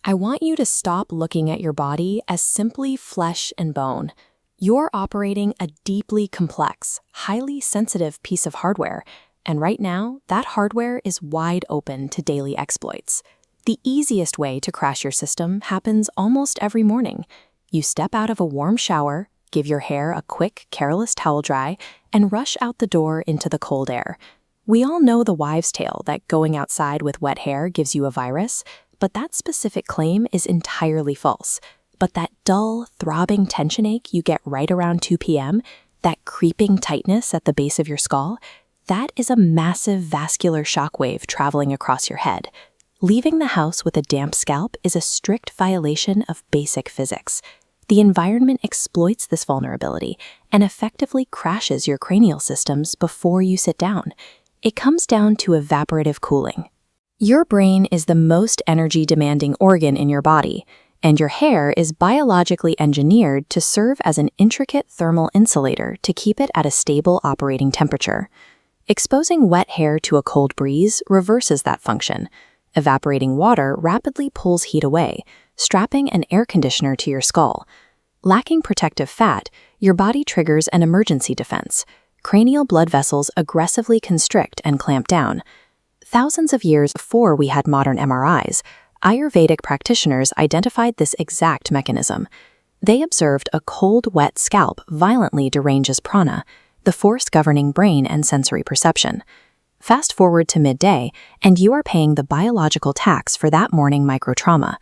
I want you to stop looking at your body as simply flesh and bone. You're operating a deeply complex, highly sensitive piece of hardware, and right now, that hardware is wide open to daily exploits. The easiest way to crash your system happens almost every morning. You step out of a warm shower, give your hair a quick, careless towel dry, and rush out the door into the cold air. We all know the wives' tale that going outside with wet hair gives you a virus, but that specific claim is entirely false. But that dull, throbbing tension ache you get right around 2 p.m., that creeping tightness at the base of your skull, that is a massive vascular shockwave traveling across your head. Leaving the house with a damp scalp is a strict violation of basic physics. The environment exploits this vulnerability and effectively crashes your cranial systems before you sit down. It comes down to evaporative cooling. Your brain is the most energy-demanding organ in your body, and your hair is biologically engineered to serve as an intricate thermal insulator to keep it at a stable operating temperature. Exposing wet hair to a cold breeze reverses that function. Evaporating water rapidly pulls heat away, strapping an air conditioner to your skull. Lacking protective fat, your body triggers an emergency defense. Cranial blood vessels aggressively constrict and clamp down. Thousands of years before we had modern MRIs, Ayurvedic practitioners identified this exact mechanism. They observed a cold, wet scalp violently deranges prana, the force governing brain and sensory perception. Fast forward to midday, and you are paying the biological tax for that morning microtrauma.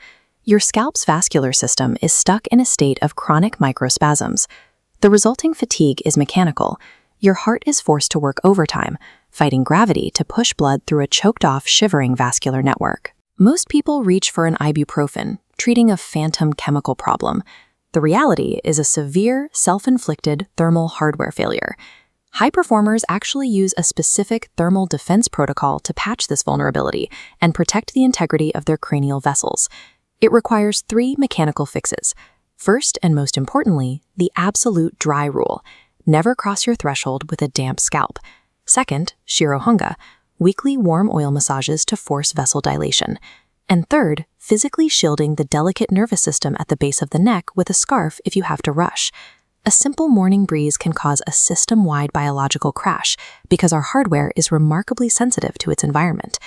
Your scalp's vascular system is stuck in a state of chronic microspasms. The resulting fatigue is mechanical. Your heart is forced to work overtime, fighting gravity to push blood through a choked-off, shivering vascular network. Most people reach for an ibuprofen, treating a phantom chemical problem. The reality is a severe, self-inflicted thermal hardware failure. High performers actually use a specific thermal defense protocol to patch this vulnerability and protect the integrity of their cranial vessels. It requires 3 mechanical fixes. First, and most importantly, the absolute dry rule. Never cross your threshold with a damp scalp. Second, Shirohanga, weekly warm oil massages to force vessel dilation. And third, physically shielding the delicate nervous system at the base of the neck with a scarf if you have to rush. A simple morning breeze can cause a system-wide biological crash because our hardware is remarkably sensitive to its environment.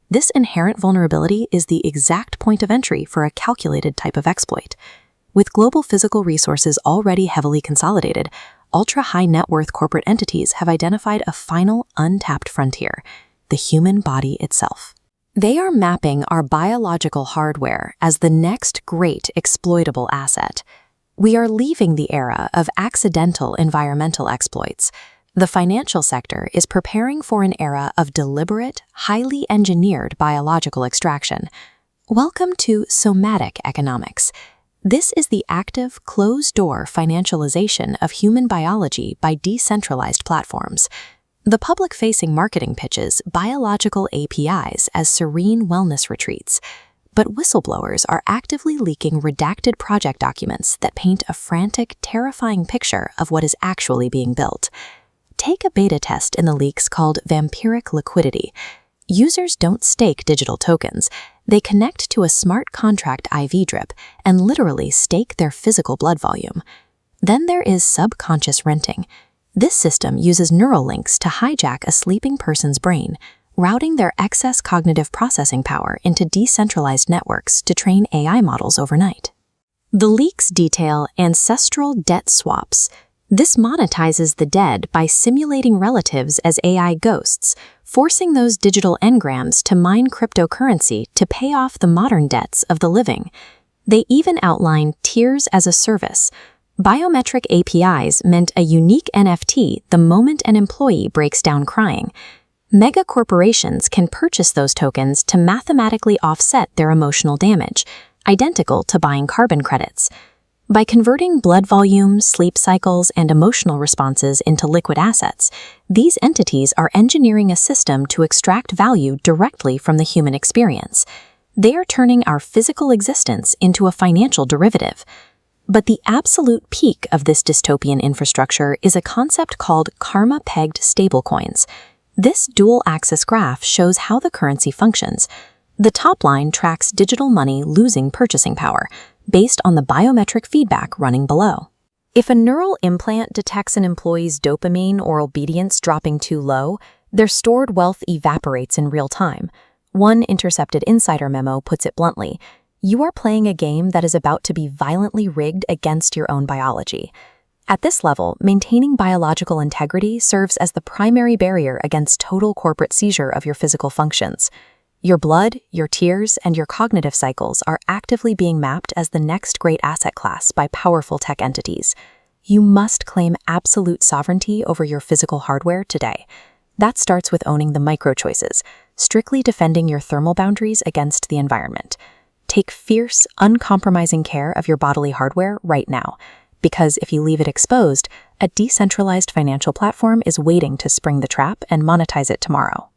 This inherent vulnerability is the exact point of entry for a calculated type of exploit. With global physical resources already heavily consolidated, ultra-high net worth corporate entities have identified a final untapped frontier: the human body itself. They are mapping our biological hardware as the next great exploitable asset. We are leaving the era of accidental environmental exploits. The financial sector is preparing for an era of deliberate, highly engineered biological extraction. Welcome to somatic economics. This is the active, closed-door financialization of human biology by decentralized platforms. The public-facing marketing pitches biological APIs as serene wellness retreats, but whistleblowers are actively leaking redacted project documents that paint a frantic, terrifying picture of what is actually being built. Take a beta test in the leaks called Vampiric Liquidity. Users don't stake digital tokens. They connect to a smart contract IV drip and literally stake their physical blood volume. Then there is subconscious renting. This system uses neural links to hijack a sleeping person's brain, routing their excess cognitive processing power into decentralized networks to train AI models overnight. The leaks detail ancestral debt swaps. This monetizes the dead by simulating relatives as AI ghosts, forcing those digital engrams to mine cryptocurrency to pay off the modern debts of the living. They even outline tiers as a service. Biometric APIs meant a unique NFT the moment an employee breaks down crying. Mega corporations can purchase those tokens to mathematically offset their emotional damage, identical to buying carbon credits. By converting blood volume, sleep cycles, and emotional responses into liquid assets, these entities are engineering a system to extract value directly from the human experience. They are turning our physical existence into a financial derivative. But the absolute peak of this dystopian infrastructure is a concept called karma-pegged stablecoins. This dual-axis graph shows how the currency functions. The top line tracks digital money losing purchasing power, based on the biometric feedback running below. If a neural implant detects an employee's dopamine or obedience dropping too low, their stored wealth evaporates in real time. One intercepted insider memo puts it bluntly: you are playing a game that is about to be violently rigged against your own biology. At this level, maintaining biological integrity serves as the primary barrier against total corporate seizure of your physical functions. Your blood, your tears, and your cognitive cycles are actively being mapped as the next great asset class by powerful tech entities. You must claim absolute sovereignty over your physical hardware today. That starts with owning the micro-choices, strictly defending your thermal boundaries against the environment. Take fierce, uncompromising care of your bodily hardware right now, because if you leave it exposed, a decentralized financial platform is waiting to spring the trap and monetize it tomorrow.